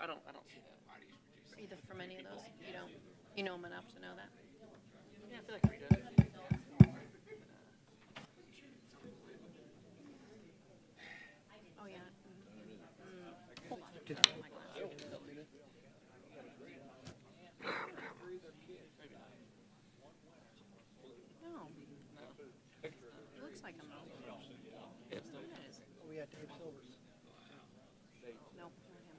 I don't see that. Either from any of those? You know them enough to know that? Yeah, I feel like Rita. Oh, yeah. Hold on. I don't have my glasses. No. It looks like them though. Yes. It is. We had Dave Silvers. Nope, not him.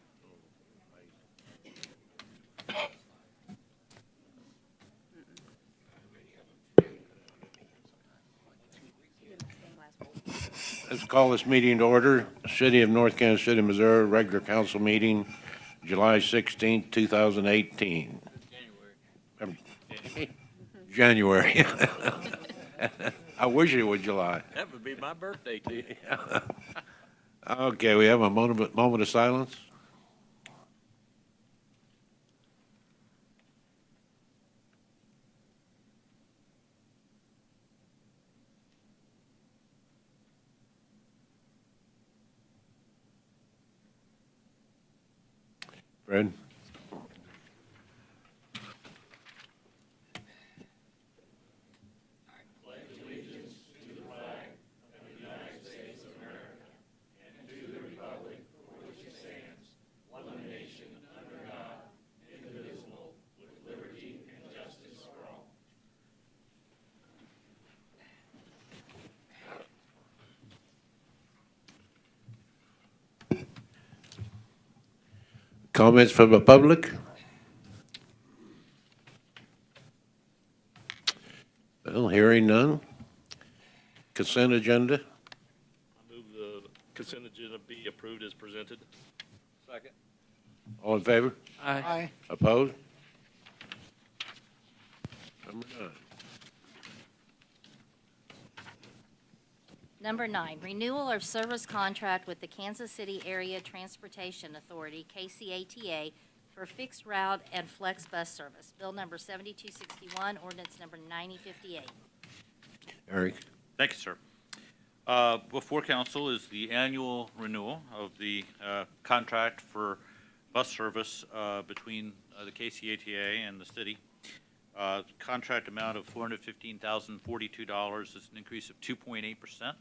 He did the same last week. Let's call this meeting to order. City of North Kansas City, Missouri, regular council meeting, July 16th, 2018. January. I wish it was July. That would be my birthday too. Okay, we have a moment of silence. Fred? Comments from the public? Well, hearing none. Consent agenda? I move the consent agenda be approved as presented. Second. All in favor? Aye. Opposed? Number 9. Number 9, renewal of service contract with the Kansas City Area Transportation Authority, KCATA, for fixed route and flex bus service. Bill number 7261, ordinance number 9058. Eric? Thank you, sir. Before council is the annual renewal of the contract for bus service between the KCATA and the city. Contract amount of $415,042 is an increase of 2.8%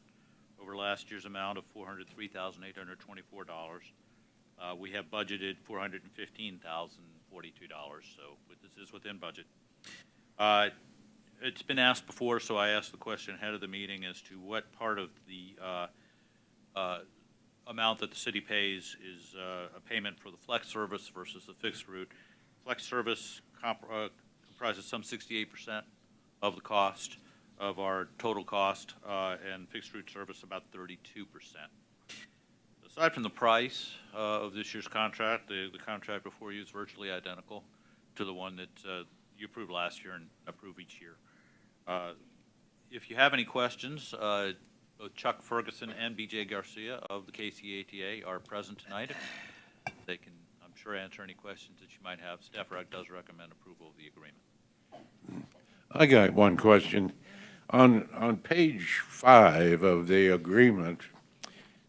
over last year's amount of $403,824. We have budgeted $415,042, so this is within budget. It's been asked before, so I asked the question ahead of the meeting as to what part of the amount that the city pays is a payment for the flex service versus the fixed route. Flex service comprises some 68% of the cost of our total cost, and fixed route service about 32%. Aside from the price of this year's contract, the contract before you is virtually identical to the one that you approved last year and approve each year. If you have any questions, both Chuck Ferguson and BJ Garcia of the KCATA are present tonight. They can, I'm sure, answer any questions that you might have. Staff does recommend approval of the agreement. I got one question. On page 5 of the agreement,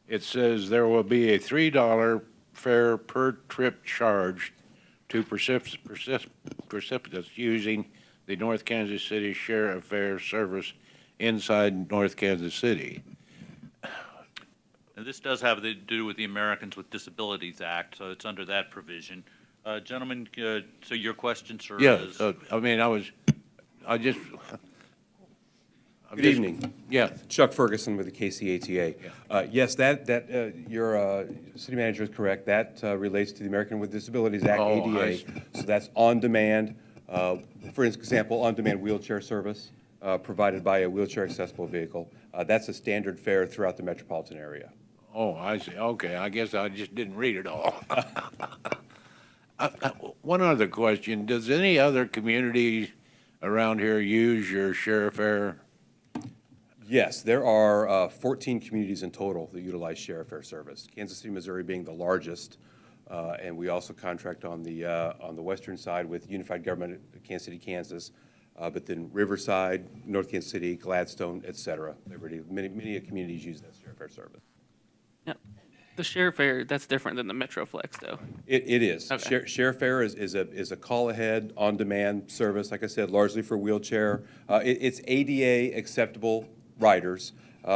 it says there will be a $3 fare per trip charged to participants using the North Kansas City Share Fare service inside North Kansas City. And this does have to do with the Americans with Disabilities Act, so it's under that provision. Gentlemen, so your question, sir, Yes, is? Good evening. Yeah. Chuck Ferguson with the KCATA. Yes, your city manager is correct. That relates to the American with Disabilities Act, Oh, I ADA. see. So that's on demand, for example, on demand wheelchair service provided by a wheelchair accessible vehicle. That's a standard fare throughout the metropolitan area. Oh, I see. Okay, I guess I just didn't read it all. One other question. Does any other community around here use your share fare? Yes, there are 14 communities in total that utilize share fare service. Kansas City, Missouri being the largest, and we also contract on the western side with Unified Government of Kansas City, Kansas, but then Riverside, North Kansas City, Gladstone, et cetera. Many communities use that share fare service. Yep. The share fare, that's different than the MetroFlex, though. It is. Okay. Share Fare is a call-ahead, on-demand service, like I said, largely for wheelchair. It's ADA acceptable riders,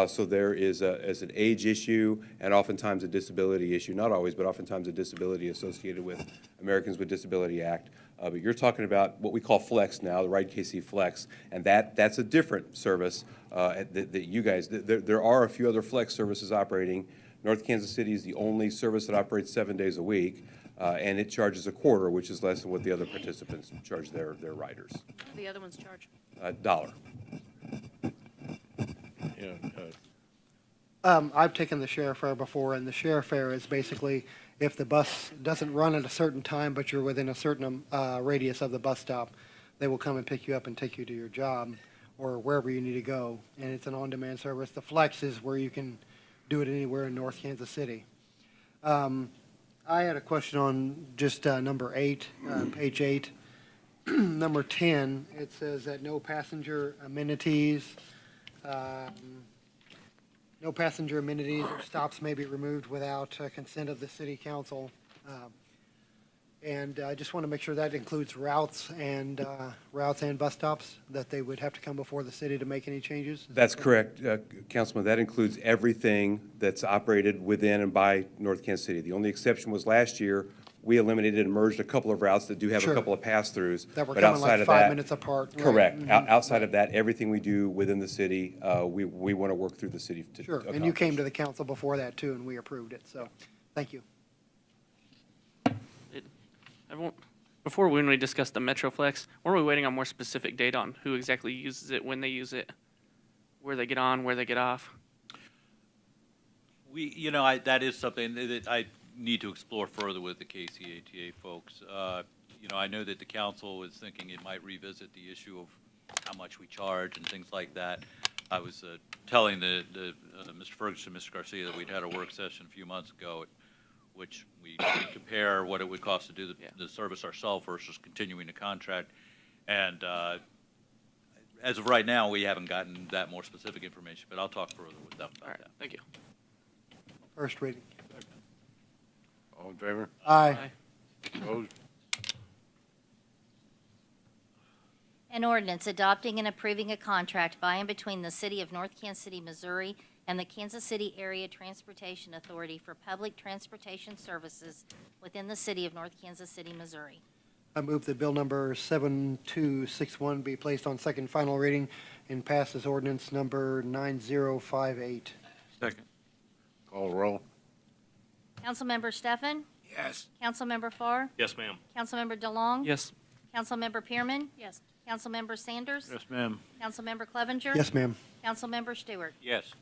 so there is an age issue and oftentimes a disability issue, not always, but oftentimes a disability associated with Americans with Disability Act. But you're talking about what we call Flex now, the Ride KC Flex, and that's a different service that you guys, there are a few other Flex services operating. North Kansas City is the only service that operates 7 days a week, and it charges a quarter, which is less than what the other participants charge their riders. The other ones charge. Dollar. Yeah, I've taken the share fare before, and the share fare is basically if the bus doesn't run at a certain time, but you're within a certain radius of the bus stop, they will come and pick you up and take you to your job or wherever you need to go, and it's an on-demand service. The Flex is where you can do it anywhere in North Kansas City. I had a question on just number 8, page 8. Number 10, it says that no passenger amenities, no passenger amenities or stops may be removed without consent of the city council. And I just want to make sure that includes routes and bus stops, that they would have to come before the city to make any changes? That's correct, Councilman. That includes everything that's operated within and by North Kansas City. The only exception was last year, we eliminated and merged a couple of routes that do have a Sure. couple of pass-throughs. That were but coming outside like of 5 that- minutes apart. right. Correct. Mhm. Outside of that, everything we do within the city, we want to work through the city to Sure, accomplish. and you came to the council before that too, and we approved it, so, thank you. Before, when we discussed the MetroFlex, weren't we waiting on more specific data on who exactly uses it, when they use it, where they get on, where they get off? That is something that I need to explore further with the KCATA folks. I know that the council was thinking it might revisit the issue of how much we charge and things like that. I was telling Mr. Ferguson, Mr. Garcia, that we'd had a work session a few months ago, which we compare what it would cost to do the service ourselves versus continuing the contract. And as of right now, we haven't gotten that more specific information, but I'll talk further with them All about right, that. thank you. First reading. all in favor? Aye. Opposed? An ordinance adopting and approving a contract by and between the City of North Kansas City, Missouri and the Kansas City Area Transportation Authority for public transportation services within the City of North Kansas City, Missouri. I move that bill number 7261 be placed on second and final reading and pass as ordinance number 9058. Second. Call roll. Councilmember Stefan? Yes. Councilmember Farr? Yes, ma'am. Councilmember DeLong? Yes. Councilmember Pearman? Yes. Councilmember Sanders? Yes, ma'am. Councilmember Clevenger? Yes, ma'am. Councilmember Stewart? Yes.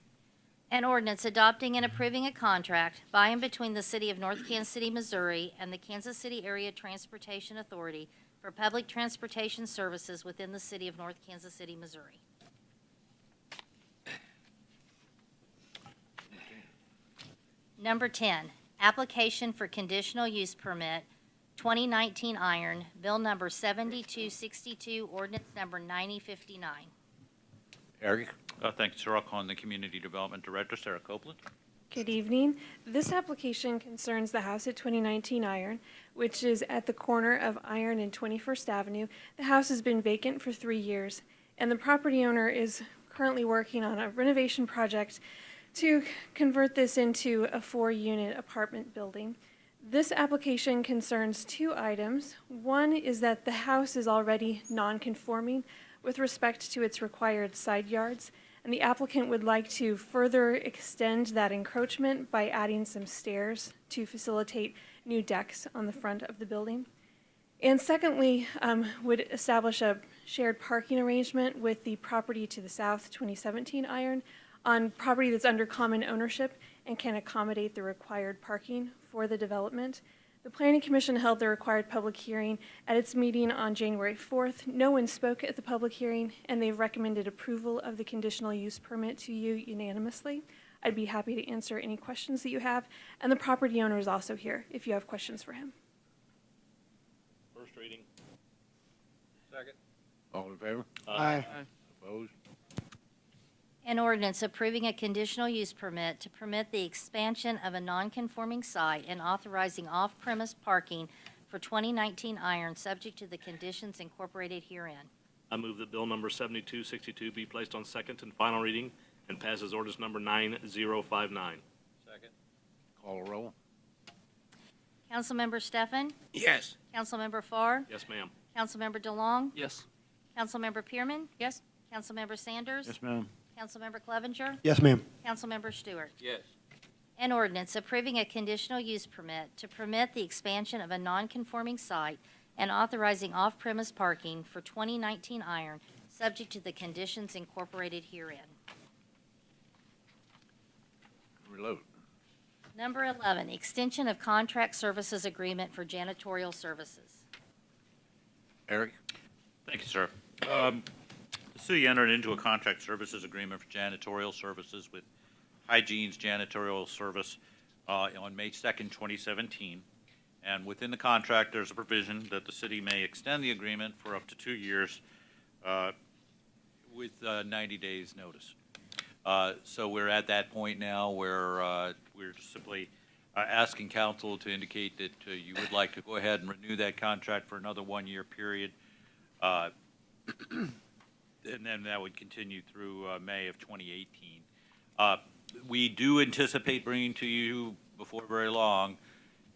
An ordinance adopting and approving a contract by and between the City of North Kansas City, Missouri and the Kansas City Area Transportation Authority for public transportation services within the City of North Kansas City, Missouri. Number 10, application for conditional use permit, 2019 Iron, Bill number 7262, ordinance number 9059. Eric? Thank you, sir. I'll call on the Community Development Director, Sarah Copeland. Good evening. This application concerns the house at 2019 Iron, which is at the corner of Iron and 21st Avenue. The house has been vacant for 3 years, and the property owner is currently working on a renovation project to convert this into a 4-unit apartment building. This application concerns 2 items. One is that the house is already non-conforming with respect to its required side yards, and the applicant would like to further extend that encroachment by adding some stairs to facilitate new decks on the front of the building. And secondly, would establish a shared parking arrangement with the property to the south, 2017 Iron, on property that's under common ownership and can accommodate the required parking for the development. The Planning Commission held the required public hearing at its meeting on January 4th. No one spoke at the public hearing, and they've recommended approval of the conditional use permit to you unanimously. I'd be happy to answer any questions that you have, and the property owner is also here if you have questions for him. First reading. Second. All in favor? Aye. Opposed? An ordinance approving a conditional use permit to permit the expansion of a nonconforming site and authorizing off-premise parking for 2019 Iron, subject to the conditions incorporated herein. I move that bill number 7262 be placed on second and final reading and pass as ordinance number 9059. Second. Call a roll. Councilmember Stefan? Yes. Councilmember Farr? Yes, ma'am. Councilmember DeLong? Yes. Councilmember Pearman? Yes. Councilmember Sanders? ma'am. Councilmember Clevenger? Yes, ma'am. Councilmember Stewart? Yes. An ordinance approving a conditional use permit to permit the expansion of a nonconforming site and authorizing off-premise parking for 2019 Iron, subject to the conditions incorporated herein. Reload. Number 11, extension of contract services agreement for janitorial services. Eric? Thank you, sir. The city entered into a contract services agreement for janitorial services with Hygiene's Janitorial Service on May 2nd, 2017. And within the contract, there's a provision that the city may extend the agreement for up to 2 years with 90 days' notice. So we're at that point now where we're simply asking council to indicate that you would like to go ahead and renew that contract for another 1-year period. And then that would continue through May of 2018. We do anticipate bringing to you before very long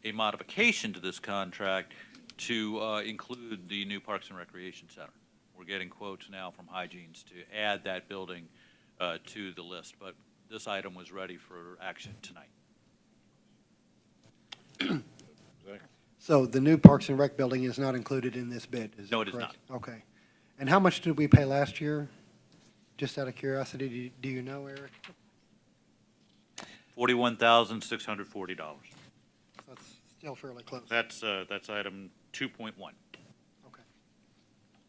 a modification to this contract to include the new Parks and Recreation Center. We're getting quotes now from Hygiene's to add that building to the list, but this item was ready for action tonight. So the new Parks and Rec building is not included in this bid, is that No, it is correct? Okay. And how much did we pay last year? Just out of curiosity, do you know, Eric? $41,640. That's still fairly close. That's item 2.1. Okay.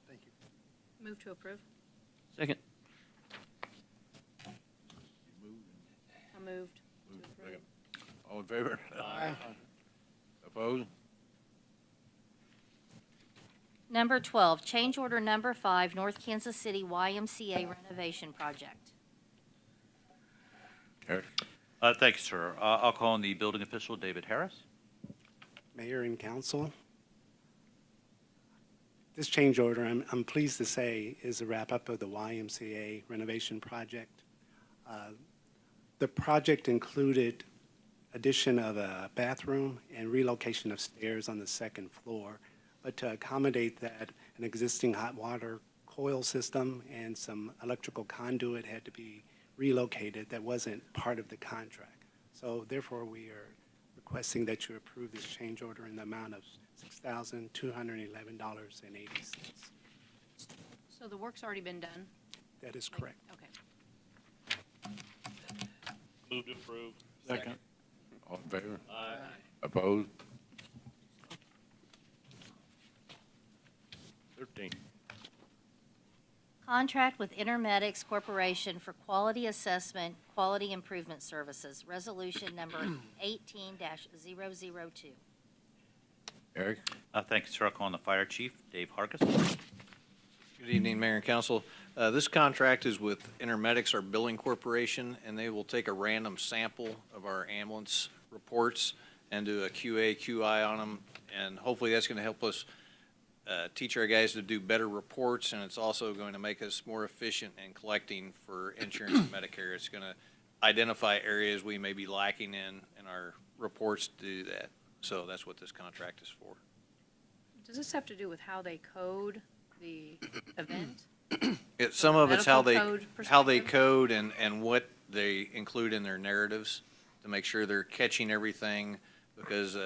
Thank you. Move to approve. Second. I moved to approve. All in favor? Aye. Opposed? Number 12, change order number 5, North Kansas City YMCA renovation project. Eric? Thank you, sir. I'll call on the building official, David Harris. Mayor and council, this change order, I'm pleased to say, is a wrap-up of the YMCA renovation project. The project included addition of a bathroom and relocation of stairs on the second floor, but to accommodate that, an existing hot water coil system and some electrical conduit had to be relocated that wasn't part of the contract. So therefore, we are requesting that you approve this change order in the amount of $6,211.80. So the work's already been done? That is correct. Okay. Move to approve. Second. All in favor? Aye. Opposed? 13. Contract with Intermedics Corporation for Quality Assessment, Quality Improvement Services, resolution number 18-002. Eric? Thank you, sir. I'll call on the fire chief, Dave Harkis. Good evening, Mayor and Council. This contract is with Intermedics, our billing corporation, and they will take a random sample of our ambulance reports and do a QA, QI on them, and hopefully that's going to help us teach our guys to do better reports, and it's also going to make us more efficient in collecting for insurance and Medicare. It's going to identify areas we may be lacking in our reports to do that. So that's what this contract is for. Does this have to do with how they code the event? Some of it's how Medical they code perspective? code and what they include in their narratives to make sure they're catching everything, because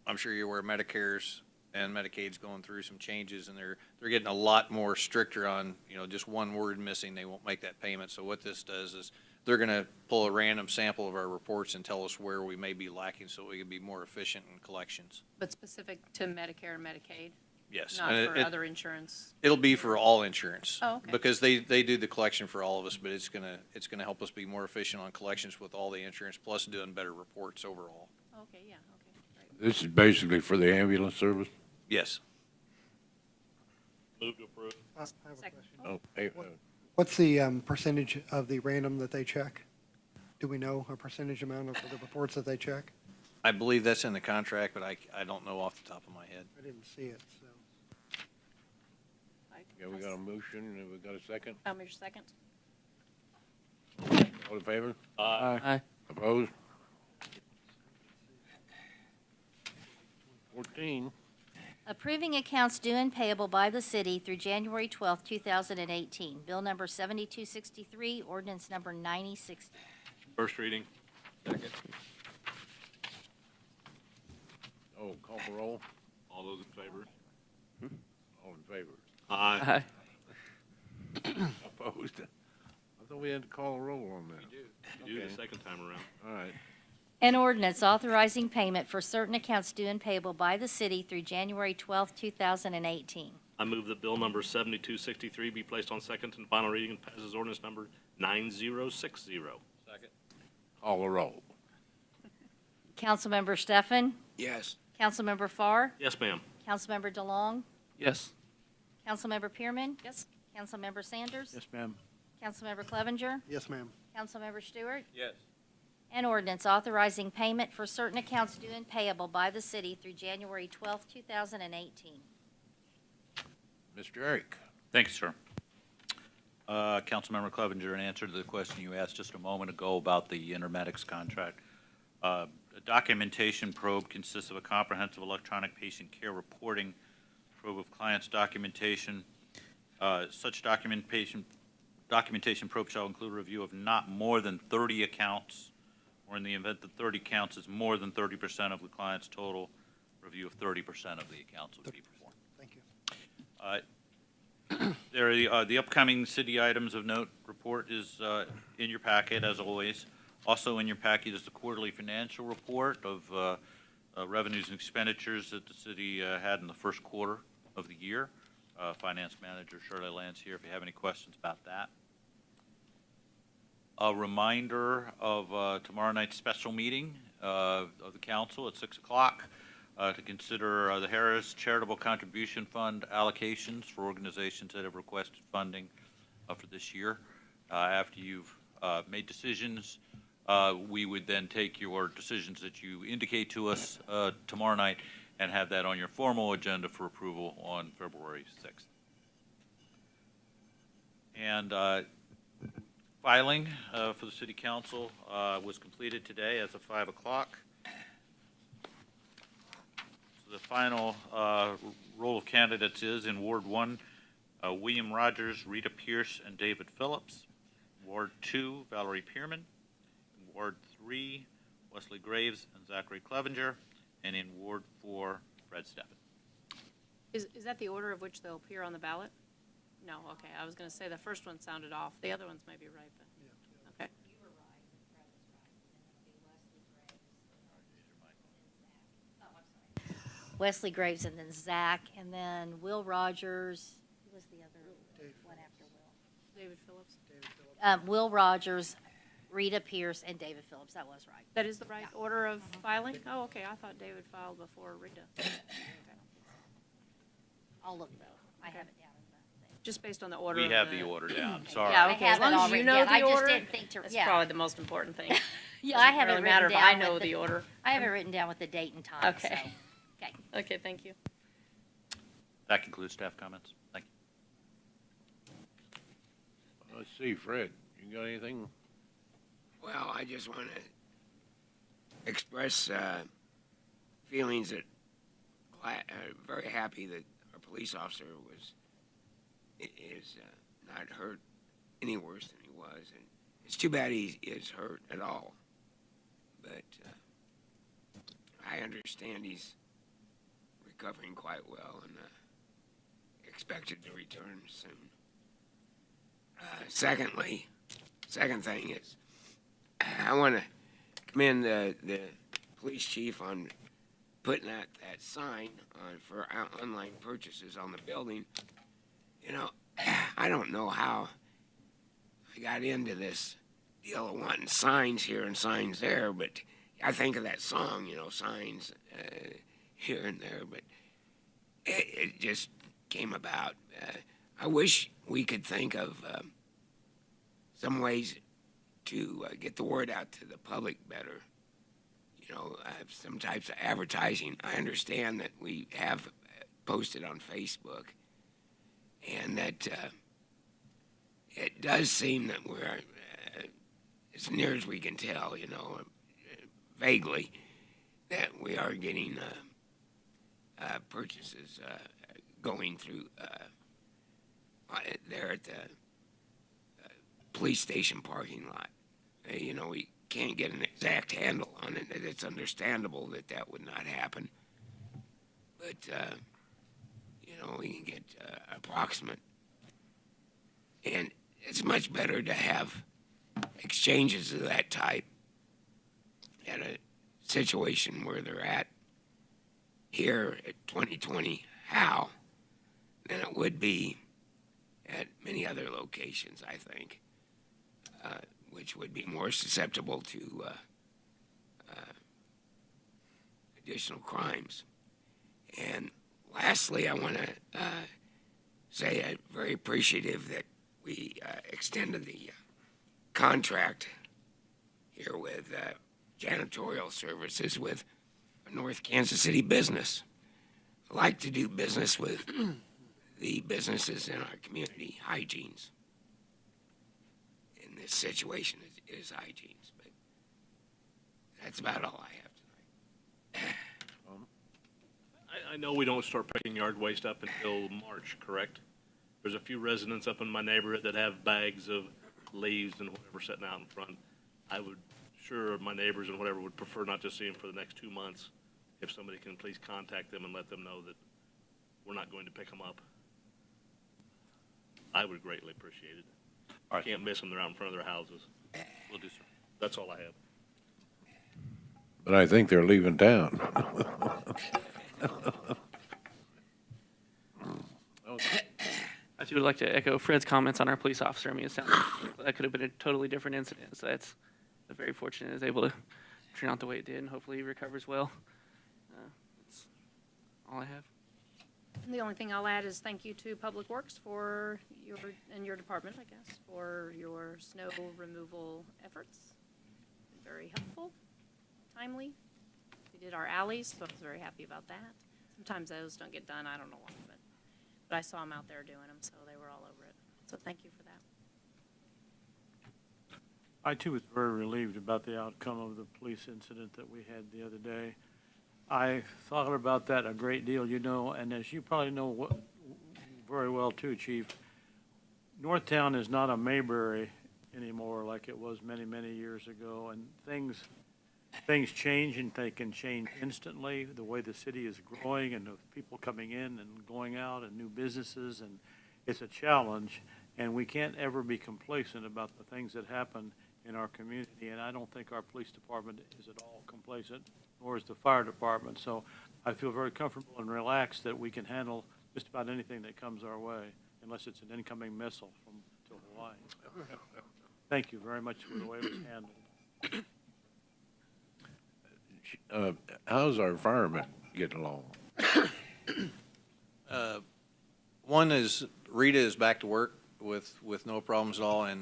I'm sure you're aware Medicare's and Medicaid's going through some changes, and they're getting a lot more stricter on, just one word missing, they won't make that payment. So what this does is they're going to pull a random sample of our reports and tell us where we may be lacking so we can be more efficient in collections. But specific to Medicare and Medicaid, Yes. not And for other insurance? It'll be for all insurance. Oh, okay. Because they do the collection for all of us, but it's gonna help us be more efficient on collections with all the insurance, plus doing better reports overall. Okay, yeah, okay, great. This is basically for the ambulance service? Yes. Move to approve. I have a Second. question. Oh, hey, What's the percentage of the random that they check? Do we know a percentage amount of the reports that they check? I believe that's in the contract, but I don't know off the top of my head. I didn't see it, so. Okay, we got a motion, and we got a second. I'll make your second. All in favor? Aye. Opposed? 14. Approving accounts due and payable by the city through January 12th, 2018. Bill number 7263, ordinance number 9060. First reading. Second. Oh, call for roll. All those in favor? All in favor? Aye. Opposed? I thought we had to call a roll on that. You do Okay. the second time around. All right. An ordinance authorizing payment for certain accounts due and payable by the city through January 12th, 2018. I move that bill number 7263 be placed on second and final reading and passes ordinance number 9060. Second. Call a roll. Councilmember Stefan? Yes. Councilmember Farr? Yes, ma'am. Councilmember DeLong? Yes. Councilmember Pearman? Yes. Councilmember Sanders? Yes, ma'am. Councilmember Clevenger? Yes, ma'am. Councilmember Stewart? Yes. An ordinance authorizing payment for certain accounts due and payable by the city through January 12th, 2018. Mr. Eric. Thank you, sir. Councilmember Clevenger, in answer to the question you asked just a moment ago about the Intermedics contract, a documentation probe consists of a comprehensive electronic patient care reporting probe of clients' documentation. Such documentation probe shall include a review of not more than 30 accounts, or in the event that 30 counts is more than 30% of the client's total, review of 30% of the accounts would be performed. Thank you. There are the upcoming city items of note report is in your packet, as always. Also in your packet is the quarterly financial report of revenues and expenditures that the city had in the first quarter of the year. Finance Manager Shirley Lance here if you have any questions about that. A reminder of tomorrow night's special meeting of the council at 6 o'clock to consider the Harris Charitable Contribution Fund allocations for organizations that have requested funding for this year. After you've made decisions, we would then take your decisions that you indicate to us tomorrow night and have that on your formal agenda for approval on February 6th. And filing for the City Council was completed today as of 5 o'clock. So the final roll of candidates is in Ward 1, William Rogers, Rita Pierce, and David Phillips. Ward 2, Valerie Pearman. In Ward 3, Wesley Graves and Zachary Clevenger. And in Ward 4, Fred Steffen. Is that the order of which they'll appear on the ballot? No, okay. I was going to say the first one sounded off. The other ones may be right, but, okay. You were right, and Fred was right, and then it'll be Wesley Graves. Oh, I'm sorry. Wesley Graves, and then Zach, and then Will Rogers. Who was the other one after Will? David Phillips? Will Rogers, Rita Pierce, and David Phillips. That was right. That is the right order of filing? Oh, okay. I thought David filed before Rita. Okay. I'll look though. I have it down in the thing. Just based on the order. We of have the order down, sorry. Yeah, I okay. have As long it as all you written know down. the I just order, didn't think to. that's Yeah, probably the most important thing. yeah. I have it Doesn't really written matter if down. I know with the order. I have it written down with the date and time. Okay. So. Okay. Okay, thank you. That concludes staff comments. Thank you. Let's see, Fred, you got anything? Well, I just want to express feelings that very happy that our police officer is not hurt any worse than he was, and it's too bad he is hurt at all. But I understand he's recovering quite well and expected to return soon. Second thing is, I want to commend the police chief on putting that sign on for online purchases on the building. You know, I don't know how I got into this deal of wanting signs here and signs there, but I think of that song, you know, signs here and there, but it just came about. I wish we could think of some ways to get the word out to the public better. You know, some types of advertising. I understand that we have posted on Facebook, and that it does seem that we're, as near as we can tell, you know, vaguely, that we are getting purchases going through there at the police station parking lot. You know, we can't get an exact handle on it. It's understandable that that would not happen. But, you know, we can get approximate. And it's much better to have exchanges of that type at a situation where they're at here at 2020 How than it would be at many other locations, I think, which would be more susceptible to additional crimes. And lastly, I want to say I'm very appreciative that we extended the contract here with janitorial services with a North Kansas City business. I like to do business with the businesses in our community, Hygienes. In this situation, it is Hygienes, but that's about all I have tonight. I know we don't start picking yard waste up until March, correct? There's a few residents up in my neighborhood that have bags of leaves and whatever sitting out in front. I would, sure, my neighbors and whatever would prefer not to see them for the next 2 months. If somebody can please contact them and let them know that we're not going to pick them up, I would greatly appreciate it. All right. Can't miss them, they're out in front of their houses. Will do, sir. That's all I have. But I think they're leaving town. I too would like to echo Fred's comments on our police officer. I mean, it sounds like that could have been a totally different incident. So that's very fortunate. Is able to turn out the way it did, and hopefully he recovers well. That's all I have. And the only thing I'll add is thank you to Public Works for your department, I guess, for your snow removal efforts. Very helpful, timely. We did our alleys, so I was very happy about that. Sometimes those don't get done, I don't know why, but I saw them out there doing them, so they were all over it. So thank you for that. I too was very relieved about the outcome of the police incident that we had the other day. I thought about that a great deal, you know, and as you probably know very well too, Chief, Northtown is not a Mayberry anymore like it was many, many years ago, and things change, and they can change instantly, the way the city is growing and the people coming in and going out and new businesses, and it's a challenge, and we can't ever be complacent about the things that happen in our community, and I don't think our police department is at all complacent, nor is the fire department. So I feel very comfortable and relaxed that we can handle just about anything that comes our way, unless it's an incoming missile from to Hawaii. Thank you very much for the way it was handled. How's our firemen getting along? One is Rita is back to work with no problems at all, and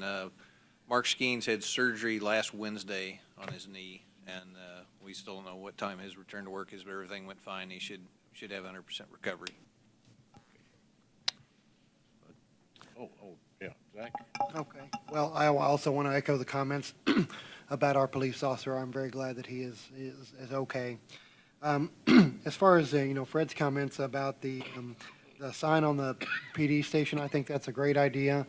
Mark Skeens had surgery last Wednesday on his knee, and we still don't know what time his return to work is, but everything went fine. He should have 100% recovery. Oh, yeah, Zach? Okay. Well, I also want to echo the comments about our police officer. I'm very glad that he is okay. As far as, Fred's comments about the sign on the PD station, I think that's a great idea.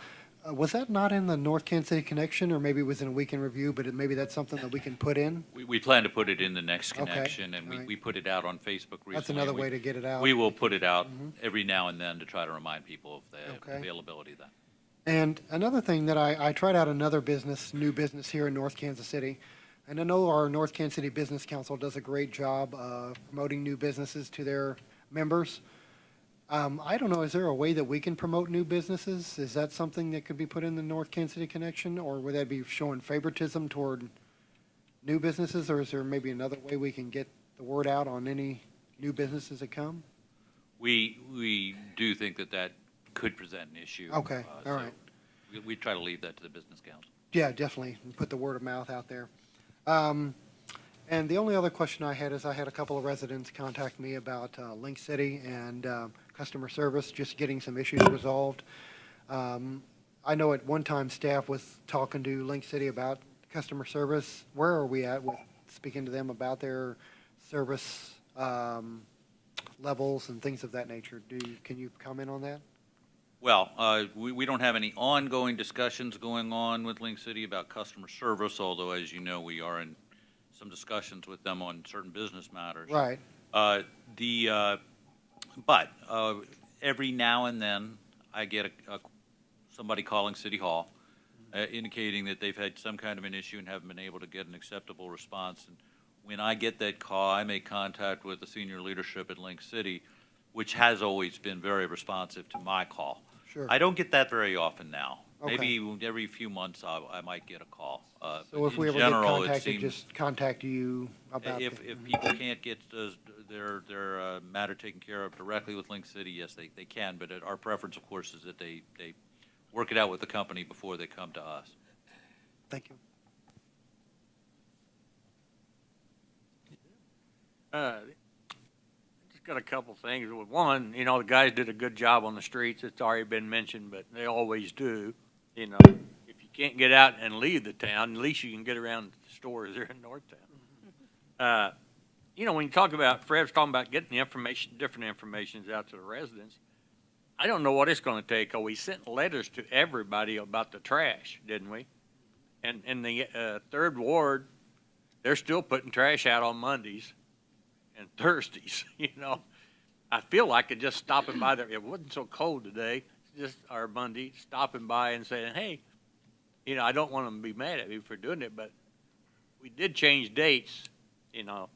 Was that not in the North Kansas City connection, or maybe it was in a weekend review, but maybe that's something that we can put in? We plan to put it in the next Okay, connection, and all right. we put it out on Facebook recently. That's another way to get it out. We will put it out every now and then to try to remind people of the Okay. availability of that. And another thing that I tried out another new business here in North Kansas City. And I know our North Kansas City Business Council does a great job promoting new businesses to their members. I don't know, is there a way that we can promote new businesses? Is that something that could be put in the North Kansas City connection, or would that be showing favoritism toward new businesses, or is there maybe another way we can get the word out on any new businesses that come? We do think that could present an issue. Okay, all right. We try to leave that to the business council. Yeah, definitely, put the word of mouth out there. And the only other question I had is I had a couple of residents contact me about Link City and customer service, just getting some issues resolved. I know at one time staff was talking to Link City about customer service. Where are we at with speaking to them about their service levels and things of that nature? Can you comment on that? Well, we don't have any ongoing discussions going on with Link City about customer service, although, as you know, we are in some discussions with them on certain business matters. Right. But every now and then, I get somebody calling City Hall, indicating that they've had some kind of an issue and haven't been able to get an acceptable response. And when I get that call, I make contact with the senior leadership at Link City, which has always been very responsive to my call. Sure. I don't get that very often now. Okay. Maybe every few months I might get a call. So if we ever get contacted, just contact you about if people can't get their matter taken care of directly with Link City, yes, they can. But our preference, of course, is that they work it out with the company before they come to us. Thank you. Just got a couple things. One, you know, the guys did a good job on the streets. It's already been mentioned, but they always do. You know, if you can't get out and leave the town, at least you can get around the stores there in Northtown. You know, when you talk about, Fred's talking about getting the information, different informations out to the residents, I don't know what it's going to take. We sent letters to everybody about the trash, didn't we? And in the third ward, they're still putting trash out on Mondays and Thursdays. You know, I feel like it just stopping by there. It wasn't so cold today. Just our Monday, stopping by and saying, hey, you know, I don't want them to be mad at me for doing it, but we did change dates, you know,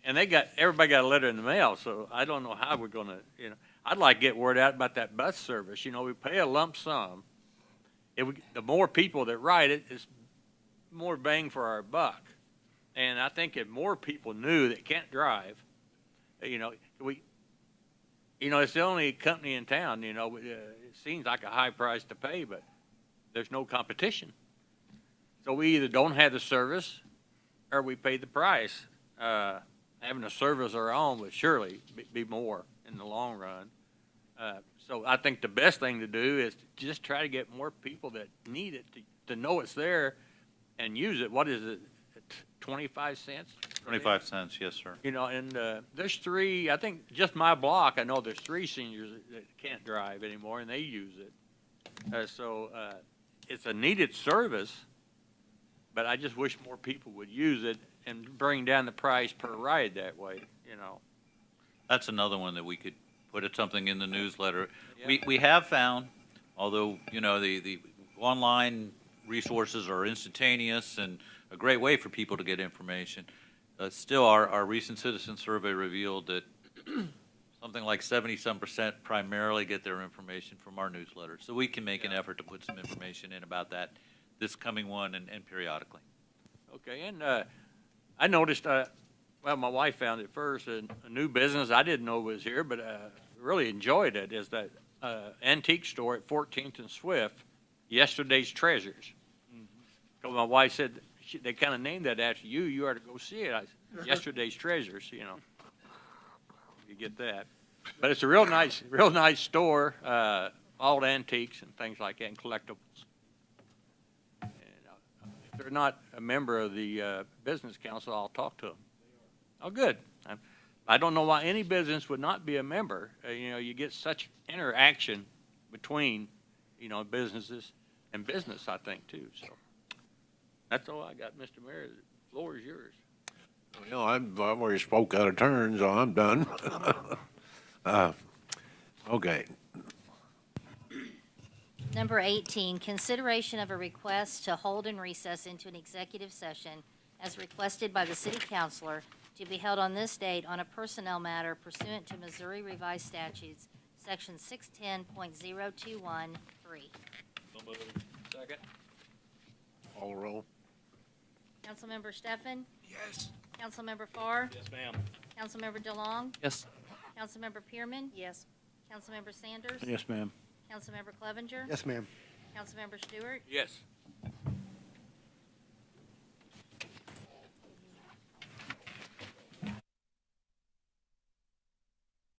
and everybody got a letter in the mail. So I don't know how we're going to, you know, I'd like to get word out about that bus service. You know, we pay a lump sum. The more people that ride it, it's more bang for our buck. And I think if more people knew that can't drive, you know, it's the only company in town, you know, it seems like a high price to pay, but there's no competition. So we either don't have the service or we pay the price. Having a service of our own would surely be more in the long run. So I think the best thing to do is to just try to get more people that need it to know it's there and use it. What is it, 25 cents? 25 cents, yes, sir. You know, and there's three, I think just my block, I know there's 3 seniors that can't drive anymore, and they use it. So it's a needed service, but I just wish more people would use it and bring down the price per ride that way, you know. That's another one that we could put something in the newsletter. Yeah. We have found, although, you know, the online resources are instantaneous and a great way for people to get information, still our recent citizen survey revealed that something like 70-some% primarily get their information from our newsletter. So we can make an effort to put some information in about that this coming one and periodically. Okay, and I noticed, well, my wife found it first, a new business I didn't know was here, but really enjoyed it, is that antique store at 14th and Swift, Yesterday's Treasures. So my wife said, they kind of named that after you. You ought to go see it. I said, Yesterday's Treasures, you know. You get that. But it's a real nice store, all antiques and things like that, and collectibles. And if they're not a member of the business council, I'll talk to them. Oh, good. I don't know why any business would not be a member. You know, you get such interaction between, you know, businesses and business, I think, too. So that's all I got, Mr. Mayor. The floor is yours. Well, I've already spoke out of turn, so I'm done. Okay. Number 18, consideration of a request to hold and recess into an executive session as requested by the city councilor to be held on this date on a personnel matter pursuant to Missouri Revised Statutes, Section 610.0213. Second. Call roll. Councilmember Steffen? Yes. Councilmember Farr? Yes, ma'am. Councilmember DeLong? Yes. Councilmember Pearman? Yes. Councilmember Sanders? Yes, ma'am. Councilmember Clevenger? Yes, ma'am. Councilmember Stewart? Yes.